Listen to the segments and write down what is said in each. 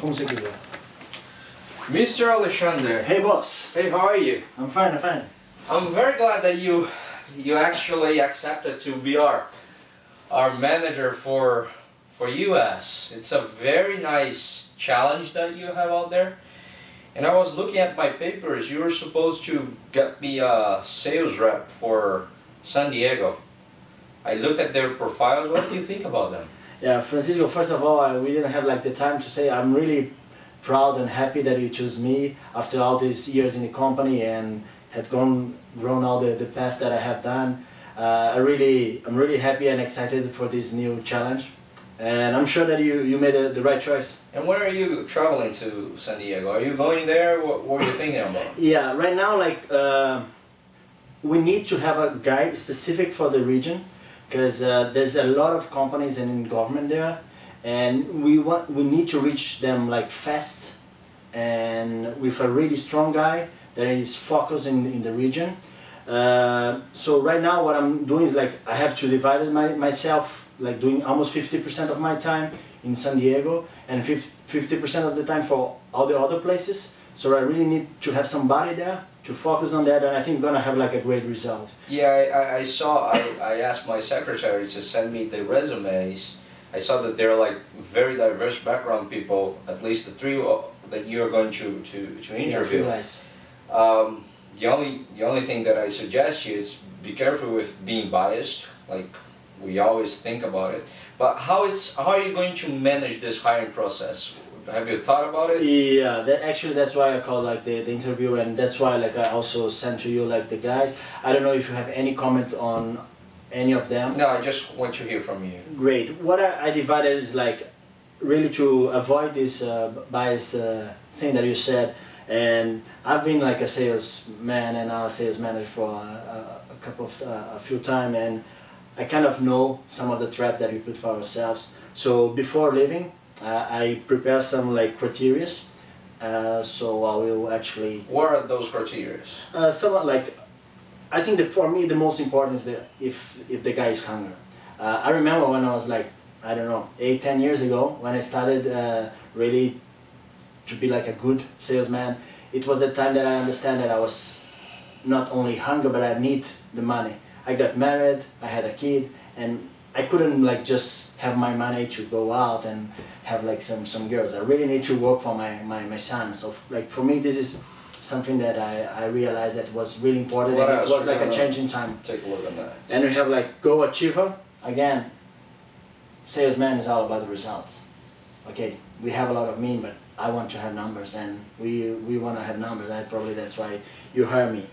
como você quiser. Mr. Alexandre. Hey boss. Hey, how are you? I'm fine, I'm fine. I'm very glad that you actually accepted to be our manager for US. It's a very nice challenge that you have out there. And I was looking at my papers. You were supposed to get me a sales rep for San Diego. I look at their profiles. What do you think about them? Yeah, Francisco, first of all, we didn't have like the time to say I'm really proud and happy that you chose me after all these years in the company and had grown all the path that I have done. I'm really happy and excited for this new challenge. And I'm sure that you made the right choice. And when are you traveling to San Diego? Are you going there? What are you thinking about? Yeah, right now we need to have a guy specific for the region because there's a lot of companies and in government there, and we need to reach them like fast and with a really strong guy that is focused in the region. So right now what I'm doing is like I have to divide myself, like doing almost 50% of my time in San Diego and 50% of the time for all the other places. So I really need to have somebody there to focus on that, and I think gonna have like a great result. Yeah, I asked my secretary to send me the resumes. I saw that they're like very diverse background people, at least the three that you are going to interview. Yeah, nice. The only thing that I suggest you is be careful with being biased. Like we always think about it. But how are you going to manage this hiring process? Have you thought about it? Yeah, that's why I called like the interview, and that's why like I also sent to you like the guys. I don't know if you have any comment on any of them. No, I just want to hear from you. Great. What I divided is like really to avoid this biased thing that you said. And I've been like a salesman and now a sales manager for a few times, and I kind of know some of the trap that we put for ourselves. So before leaving, I prepare some like criteria. So I will actually. What are those criteria? Somewhat like, I think that for me the most important is that if the guy is hungry. I remember when I was like, I don't know, 8-10 years ago when I started really to be like a good salesman. It was the time that I understand that I was not only hungry, but I need the money. I got married, I had a kid, and I couldn't like just have my money to go out and have like some girls. I really need to work for my son. So like for me this is something that I realized that was really important, and it was like a change in time. Take a look at that. And we have like Go Achiever. Again, salesman is all about the results. Okay, we have a lot of mean, but I want to have numbers, and we want to have numbers. That's why you heard me.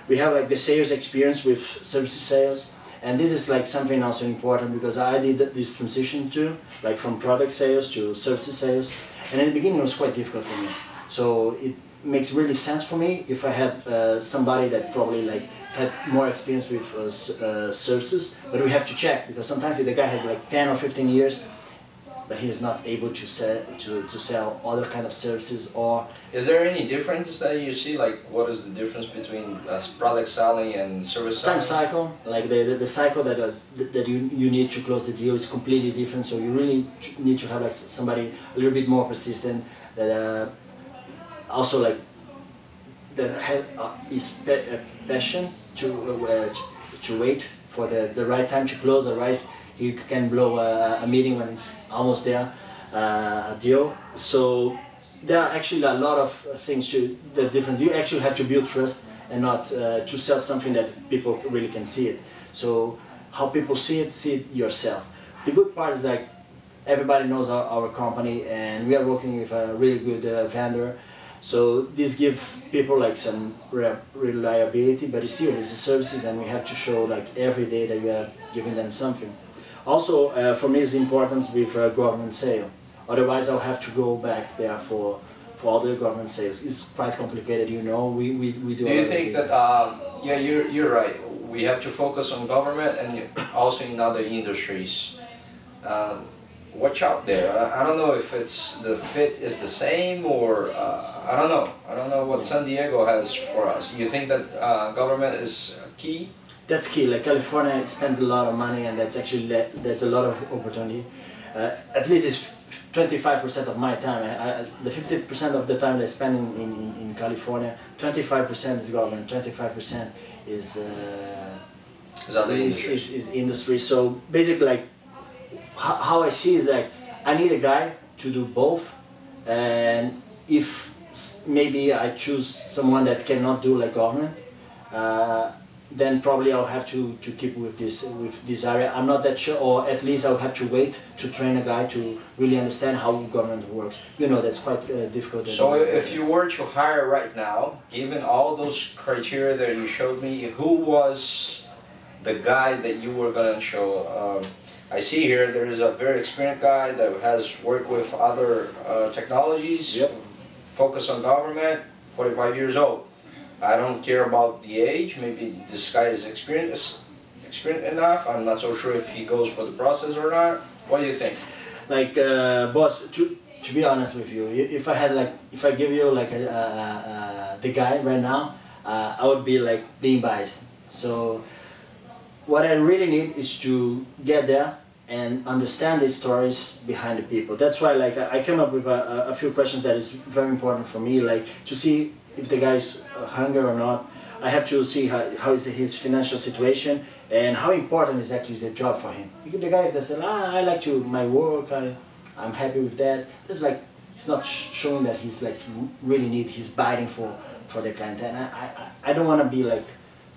We have like the sales experience with services sales, and this is like something also important because I did this transition too, like from product sales to services sales, and in the beginning it was quite difficult for me. So it makes really sense for me if I had somebody that probably like had more experience with services, but we have to check because sometimes the guy had like 10 or 15 years. But he is not able to sell other kind of services. Or is there any difference that you see? Like, what is the difference between product selling and service selling? Time cycle, like the cycle that you need to close the deal is completely different. So you really need to have like somebody a little bit more persistent, that also like that is passion to wait for the right time to close. Otherwise, you can blow a meeting when it's almost there, a deal. So there are actually a lot of things the difference. You actually have to build trust and not to sell something that people really can see it. So how people see it yourself. The good part is like everybody knows our company, and we are working with a really good vendor. So this gives people like some reliability, but it's still it's the services, and we have to show like every day that we are giving them something. Also, for me, it's important with government sale. Otherwise, I'll have to go back there for other government sales. It's quite complicated, you know. We do. Do you think that? Yeah, you're right. We have to focus on government and also in other industries. Watch out there. I don't know if the fit is the same, or I don't know. I don't know what San Diego has for us. You think that government is key? That's key. Like California spends a lot of money, and that's a lot of opportunity. At least it's 25% of my time. The 50% of the time I spend in California, 25% is government, 25% is industry. So basically, like how I see is like I need a guy to do both, and if maybe I choose someone that cannot do like government, then probably I'll have to keep with this area. I'm not that sure, or at least I'll have to wait to train a guy to really understand how government works. You know, that's quite difficult. So if you were to hire right now, given all those criteria that you showed me, who was the guy that you were going to show? I see here there is a very experienced guy that has worked with other technologies, yep. Focus on government, 45 years old. I don't care about the age, maybe this guy is experienced enough. I'm not so sure if he goes for the process or not. What do you think? Like, boss, to be honest with you, if I give you like the guy right now, I would be like being biased. So what I really need is to get there and understand the stories behind the people. That's why like I came up with a few questions that is very important for me, like to see if the guy's hungry or not. I have to see how is his financial situation and how important is actually the job for him. The guy that says, I like my work, I'm happy with that. It's like, it's not showing that he's like really he's biting for the client. And I don't want to be like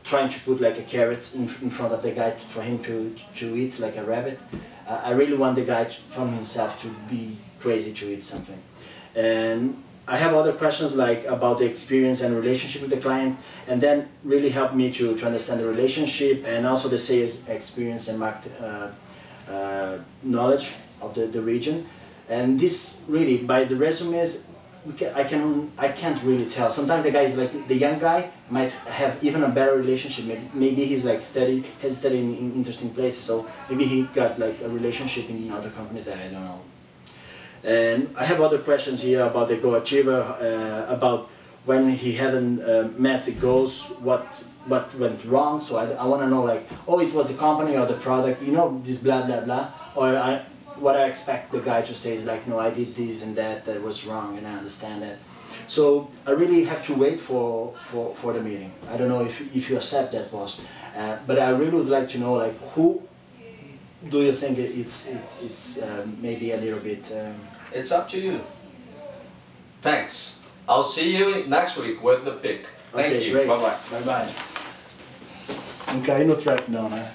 trying to put like a carrot in front of the guy for him to eat like a rabbit. I really want the guy from himself to be crazy to eat something. And I have other questions like about the experience and relationship with the client, and then really help me to understand the relationship and also the sales experience and market knowledge of the region. And this really, by the resumes, I can't really tell. Sometimes the guy is like, the young guy might have even a better relationship. Maybe he's like studied in interesting places, so maybe he got like a relationship in other companies that I don't know. And I have other questions here about the Go Achiever, about when he hadn't met the goals, what went wrong. So I want to know like, oh, it was the company or the product, you know, this blah blah blah, or what I expect the guy to say is like, no, I did this and that was wrong, and I understand that. So I really have to wait for the meeting. I don't know if you accept that, boss, but I really would like to know like who do you think it's maybe a little bit... It's up to you. Thanks. I'll see you next week with the pick. Thank you. Great. Bye-bye. Bye-bye. Não caí no trap não, né?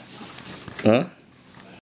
Hã?